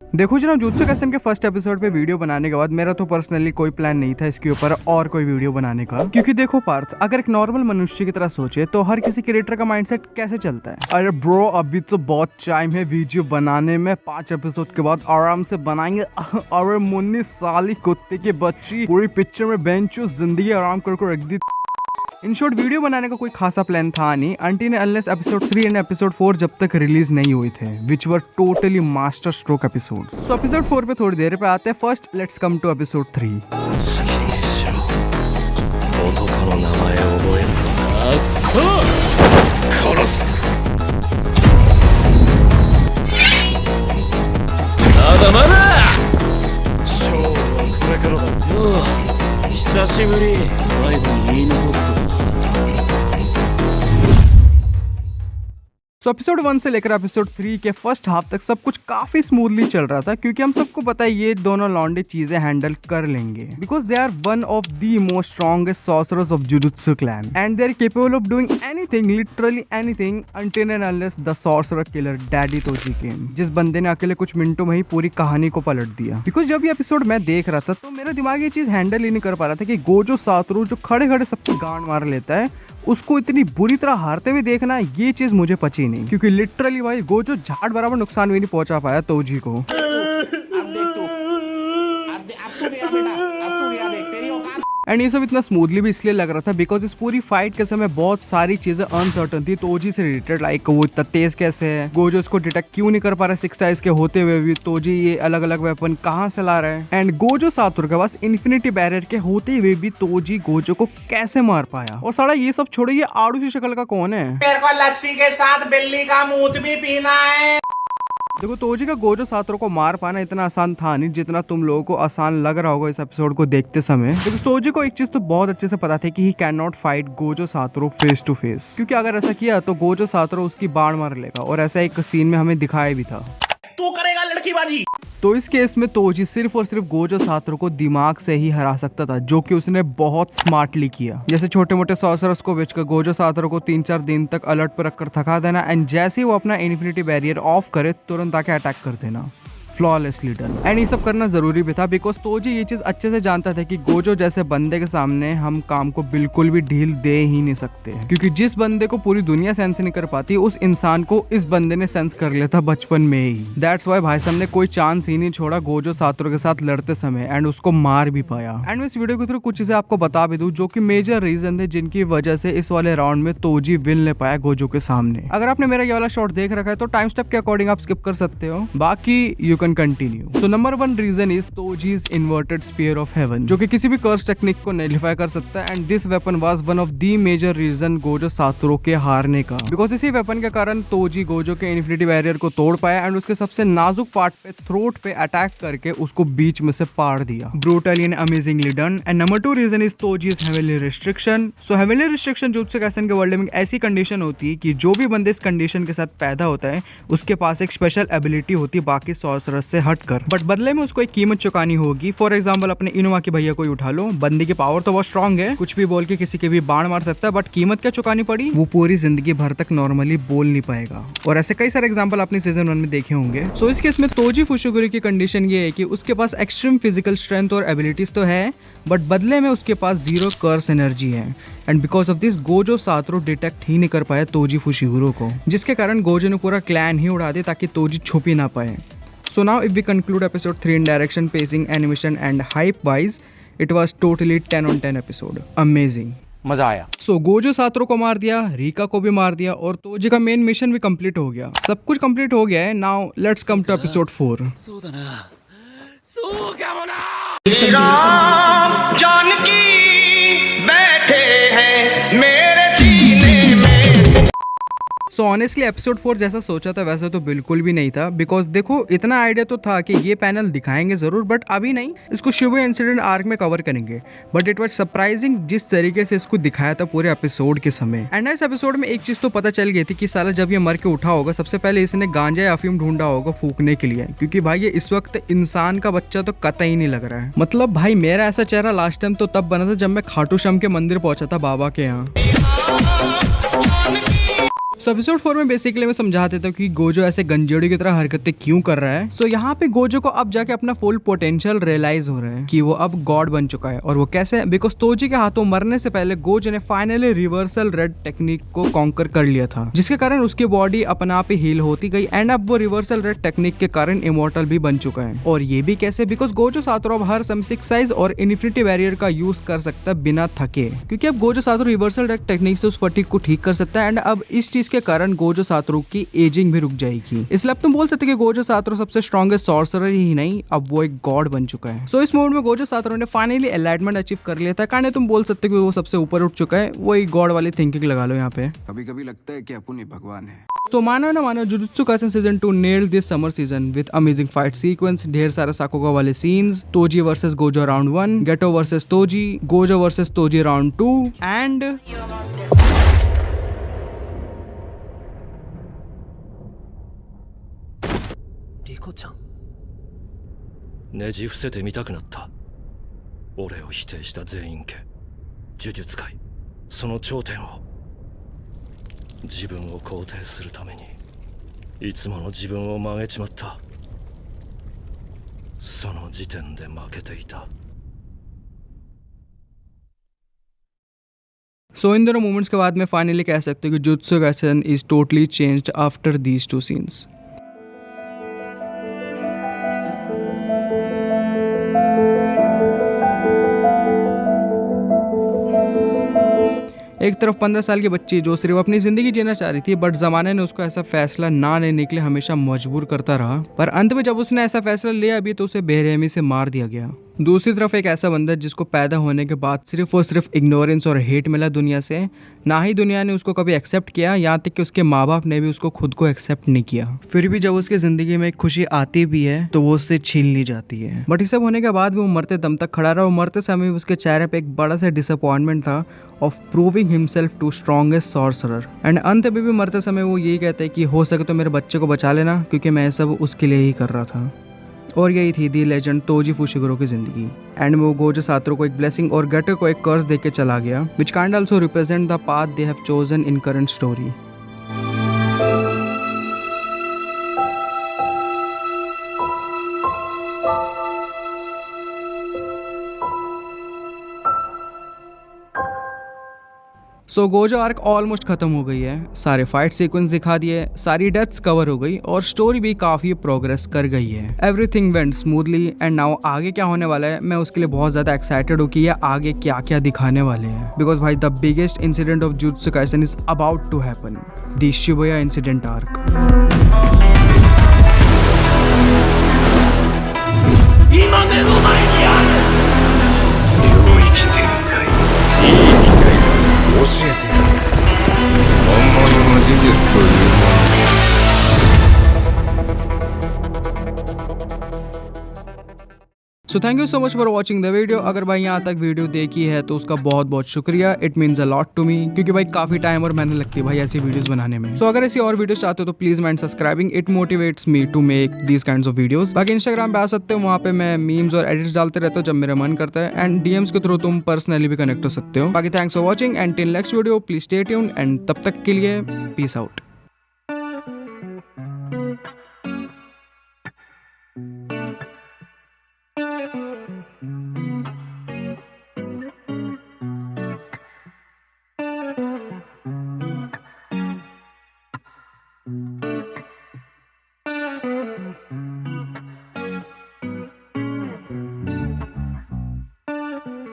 देखो जनाब, jutsu Kaisen के फर्स्ट एपिसोड पे वीडियो बनाने के बाद मेरा तो पर्सनली कोई प्लान नहीं था इसके ऊपर और कोई वीडियो बनाने का। क्योंकि देखो पार्थ, अगर एक नॉर्मल मनुष्य की तरह सोचे तो हर किसी क्रिएटर का माइंडसेट कैसे चलता है। अरे ब्रो, अभी तो बहुत टाइम है वीडियो बनाने में, 5 एपिसोड के बाद आराम से बनाएंगे। अरे मुन्नी साली कुत्ते की बच्ची, पूरी पिक्चर में बेंचो जिंदगी आराम कर रख दी। इन शॉर्ट, वीडियो बनाने का कोई खासा प्लान था नहीं until unless episode 3 and episode 4 जब तक रिलीज नहीं हुए थे, which were totally master stroke episodes. So episode 4 पे थोड़ी देर पे आते हैं। First let's come to episode 3। So episode 1 से लेकर एपिसोड 3 के फर्स्ट हाफ तक सब कुछ काफी स्मूथली चल रहा था, क्योंकि हम सबको पता है ये दोनों लॉन्डे चीजें हैंडल कर लेंगे because they are one of the most strongest sorcerers of Jujutsu clan and they are capable of doing anything, literally anything, until and unless the sorcerer killer daddy Toji came, जिस बंदे ने अकेले कुछ मिनटों में ही पूरी कहानी को पलट दिया। बिकॉज जब ये एपिसोड मैं देख रहा था तो मेरा दिमाग ये चीज हैंडल ही नहीं कर पा रहा था कि गोजो सातोरू जो खड़े खड़े सबकी गांड मार लेता है, उसको इतनी बुरी तरह हारते हुए देखना, ये चीज मुझे पची नहीं। क्योंकि लिटरली भाई गोजो झाड़ बराबर नुकसान भी नहीं पहुंचा पाया तोजी को। एंड ये सब इतना स्मूथली भी इसलिए लग रहा था बिकॉज इस पूरी फाइट के समय बहुत सारी चीजें अनसर्टन थी तोजी से रिलेटेड, लाइक वो इतना तेज कैसे है, गोजो इसको डिटेक्ट क्यों नहीं कर पा रहा 6 साइज के होते हुए भी, तोजी ये अलग अलग वेपन कहाँ से ला रहा है, एंड गोजो सातोरू के पास इन्फिनिटी बैरियर के होते हुए भी तोजी गोजो को कैसे मार पाया। और सारा ये सब छोड़ो, ये आड़ू सी शक्ल का कौन है? मेरे को लस्सी के साथ बिल्ली का मूत भी पीना है। देखो, तोजी का गोजो सातोरू को मार पाना इतना आसान था नहीं जितना तुम लोगों को आसान लग रहा होगा इस एपिसोड को देखते समय। देखो, तोजी को एक चीज तो बहुत अच्छे से पता था कि he can not fight Gojo Satoru face to face, क्योंकि अगर ऐसा किया तो गोजो सातोरू उसकी बाण मार लेगा, और ऐसा एक सीन में हमें दिखाया भी था। तू करेगा लड़कीबाजी। तो इस केस में तोजी सिर्फ और सिर्फ गोजो सातोरू को दिमाग से ही हरा सकता था, जो कि उसने बहुत स्मार्टली किया। जैसे छोटे मोटे सॉर्सरर्स को बेचकर गोजो सातोरू को 3-4 दिन तक अलर्ट पर रखकर थका देना, एंड जैसे ही वो अपना इन्फिनिटी बैरियर ऑफ करे तुरंत आके अटैक कर देना, फ्लॉलेसली डन। एंड ये सब करना जरूरी भी था बिकॉज तोजी ये चीज अच्छे से जानता था कि गोजो जैसे बंदे के सामने हम काम को बिल्कुल भी ढील दे ही नहीं सकते, क्योंकि जिस बंदे को पूरी दुनिया सेंस नहीं कर पाती उस इंसान को इस बंदे ने सेंस कर लिया था बचपन में ही। दैट्स वाई भाई साहब ने कोई चांस ही नहीं छोड़ा गोजो सातोरू के साथ लड़ते समय, एंड उसको मार भी पाया। एंड मैं इस वीडियो के थ्रू कुछ चीजें आपको बता भी दूं जो कि मेजर रीजन थे जिनकी वजह से इस वाले राउंड में तोजी विन ले पाया गोजो के सामने। अगर आपने मेरा ये वाला शॉट देख रखा है तो टाइम स्टेप के अकॉर्डिंग आप स्किप कर सकते हो, बाकी you can continue. So number 1 reason is Toji's inverted spear of heaven, जो कि किसी भी कर्स टेक्निक को नलिफाई कर सकता है, and this weapon was one of the major reason Gojo Satoru के हारने का। बिकॉज इसी वेपन के कारण तोजी गोजो के इन्फिनिटी बैरियर को तोड़ पाया एंड उसके सबसे नाजुक पार्ट पे, थ्रोट पे अटैक करके उसको बीच में से पाड़ दिया। Brutally and amazingly done. And number 2 reason is Toji's heavenly restriction। So heavenly restriction Jujutsu Kaisen के वर्ल्ड में ऐसी कंडीशन होती है कि जो भी बंदे इस कंडीशन के साथ पैदा होता है उसके पास एक स्पेशल एबिलिटी होती है बाकी सॉर्सरर्स से हटकर, बट बदले में उसको एक कीमत चुकानी होगी। फॉर एग्जांपल अपने इनुमा के भैया को ही उठा लो, बंदी की पावर तो बहुत स्ट्रांग है, कुछ भी बोल के किसी के भी बाण मार सकता है, बट कीमत क्या चुकानी पड़ी, वो पूरी जिंदगी भर तक नॉर्मली बोल नहीं पाएगा। और ऐसे कई सारे एग्जांपल आपने सीजन 1 में देखे होंगे। सो इस केस में तोजी फुशिगुरी की कंडीशन ये है कि उसके पास एक्सट्रीम फिजिकल स्ट्रेंथ और एबिलिटीज तो है, बट बदले में उसके पास 0 कर्स एनर्जी है, and because of this Gojo Satoru detect ही नहीं कर पाया तोजी फुशिगुरो को, जिसके कारण गोजो ने पूरा क्लैन ही उड़ा दिया ताकि तोजी छुप ही ना पाए। So now if we conclude episode 3 in direction, pacing, animation and hype wise, it was totally 10 on 10 episode. Amazing. मजा आया। So गोजो सातोरू को मार दिया, रीका को भी मार दिया, और तोजी का मेन मिशन भी कंप्लीट हो गया। सब कुछ कंप्लीट हो गया है। Now let's come to episode 4. Janaki बैठे हैं मेरे सीने में। सो ऑनेस्टली एपिसोड 4 जैसा सोचा था वैसा तो बिल्कुल भी नहीं था, बिकॉज देखो इतना आइडिया तो था कि ये पैनल दिखाएंगे जरूर, बट अभी नहीं, इसको शिबुया इंसिडेंट आर्क में कवर करेंगे, बट इट वाज सरप्राइजिंग जिस तरीके से इसको दिखाया था पूरे एपिसोड के समय। एंड इस एपिसोड में एक चीज तो पता चल गई थी कि साला जब ये मर के उठा होगा सबसे पहले इसने गांजा या अफीम ढूंढा होगा फूकने के लिए, क्योंकि भाई ये इस वक्त इंसान का बच्चा तो कतई नहीं लग रहा है। मतलब भाई मेरा ऐसा चेहरा लास्ट टाइम तो तब बना था जब मैं खाटू श्याम के मंदिर पहुंचा था बाबा के यहाँ। सो एपिसोड 4 में बेसिकली मैं समझा देता हूँ कि गोजो ऐसे गंजेड़ी की तरह हरकतें क्यों कर रहा है। सो यहाँ पे गोजो को अब जाके अपना फुल पोटेंशियल रियलाइज हो रहा है कि वो अब गॉड बन चुका है। और वो कैसे? बिकॉज तोजी के हाथों मरने से पहले गोजो ने फाइनली रिवर्सल रेड टेक्निक को कॉन्कर कर लिया था, जिसके कारण उसकी बॉडी अपने आप ही हील होती गई एंड अब वो रिवर्सल रेड टेक्निक के कारण इमोर्टल भी बन चुका है। और ये भी कैसे? बिकॉज गोजो सातोरू अब हर समय 6 साइज और इन्फिनिटी बैरियर का यूज कर सकता है बिना थके, क्योंकि अब Gojo Satoru reversal red technique से उस फटीग को ठीक कर सकता है एंड अब इस चीज के कारण गोजो सातोरू की एजिंग भी रुक जाएगी। इसलिए अब तुम बोल सकते हो कि गोजो सातोरू सबसे स्ट्रॉन्गेस्ट सॉर्सरर ही नहीं, अब वो एक गॉड बन चुका है। सो इस मोड में गोजो सातोरू ने फाइनली एनलाइटमेंट अचीव कर लिया था। कहने तुम बोल सकते हो कि वो सबसे ऊपर उठ चुका है। वो एक गॉड वाली थिंकिंग लगा लो यहाँ पे। कभी कभी लगता है कि अपन ही भगवान है। तो मानो ना मानो, Jujutsu Kaisen season 2 nailed this summer season with amazing fight sequence, ढेर सारा साकुगा वाले scenes, Toji versus Gojo round 1, Geto versus Toji, Gojo versus Toji round 2 एंडリコちゃんねじ伏せてみたくなった。俺を否定した全員家呪術界その頂点を自分を肯定するためにいつもの自分を曲げちまった。その時点で負けていた。सो इन दोनों मोमेंट्स के बाद मैं फाइनली कह सकता हूँ कि jujutsu Kaisen is totally changed after these two scenes. एक तरफ 15 साल की बच्ची जो सिर्फ अपनी जिंदगी जीना चाह रही थी, बट जमाने ने उसको ऐसा फैसला ना लेने के लिए हमेशा मजबूर करता रहा, पर अंत में जब उसने ऐसा फैसला लिया भी तो उसे बेरहमी से मार दिया गया। दूसरी तरफ एक ऐसा बंदा जिसको पैदा होने के बाद सिर्फ और सिर्फ इग्नोरेंस और हेट मिला दुनिया से, ना ही दुनिया ने उसको कभी एक्सेप्ट किया, यहाँ तक कि उसके माँ बाप ने भी उसको खुद को एक्सेप्ट नहीं किया। फिर भी जब उसकी जिंदगी में एक खुशी आती भी है तो वो उससे छीन ली जाती है। बट ये सब होने के बाद भी वो मरते दम तक खड़ा रहा। वो मरते समय उसके चेहरे पे एक बड़ा सा डिसअपॉइंटमेंट था of proving himself to strongest sorcerer. And अंत में भी मरते समय वो यही कहते हैं कि हो सके तो मेरे बच्चे को बचा लेना, क्योंकि मैं सब उसके लिए ही कर रहा था। और यही थी दी लेजेंड तोजी फुशिगुरो की जिंदगी। एंड में वो गोजो सातोरू को एक ब्लेसिंग और गेटो को एक कर्स देके चला गया, which kind also represent the path they have chosen in current story. So Gojo arc almost खत्म हो गई है, सारे फाइट सीक्वेंस दिखा दिए, सारी डेथ्स कवर हो गई और स्टोरी भी काफी प्रोग्रेस कर गई है। Everything went smoothly and now आगे क्या होने वाला है मैं उसके लिए बहुत ज्यादा एक्साइटेड हूँ कि ये आगे क्या क्या दिखाने वाले हैं। बिकॉज भाई the biggest incident of Jujutsu Kaisen is about to happen, the Shibuya incident arc. 今目の前にある領域展開いい機会だ。教えてやる。本物の事実というもの。सो thank you so much for watching the video. अगर भाई यहाँ तक वीडियो देखी है तो उसका बहुत बहुत शुक्रिया। It means a lot to me, क्योंकि भाई काफी टाइम और मेहनत लगती है भाई ऐसी वीडियोस बनाने में। सो अगर ऐसी और वीडियोस चाहते हो तो please mind subscribing, it motivates me to make these kinds of videos. बाकी इंस्टाग्राम पे आ सकते हो, वहाँ पे मैं मीम्स और एडिट्स डालते रहता हूँ जब मेरा मन करता है, एंड डीएम्स के थ्रू तुम पर्सनली भी कनेक्ट हो सकते हो। बाकी thanks for watching and till next video please stay tuned and तब तक के लिए पीस आउट।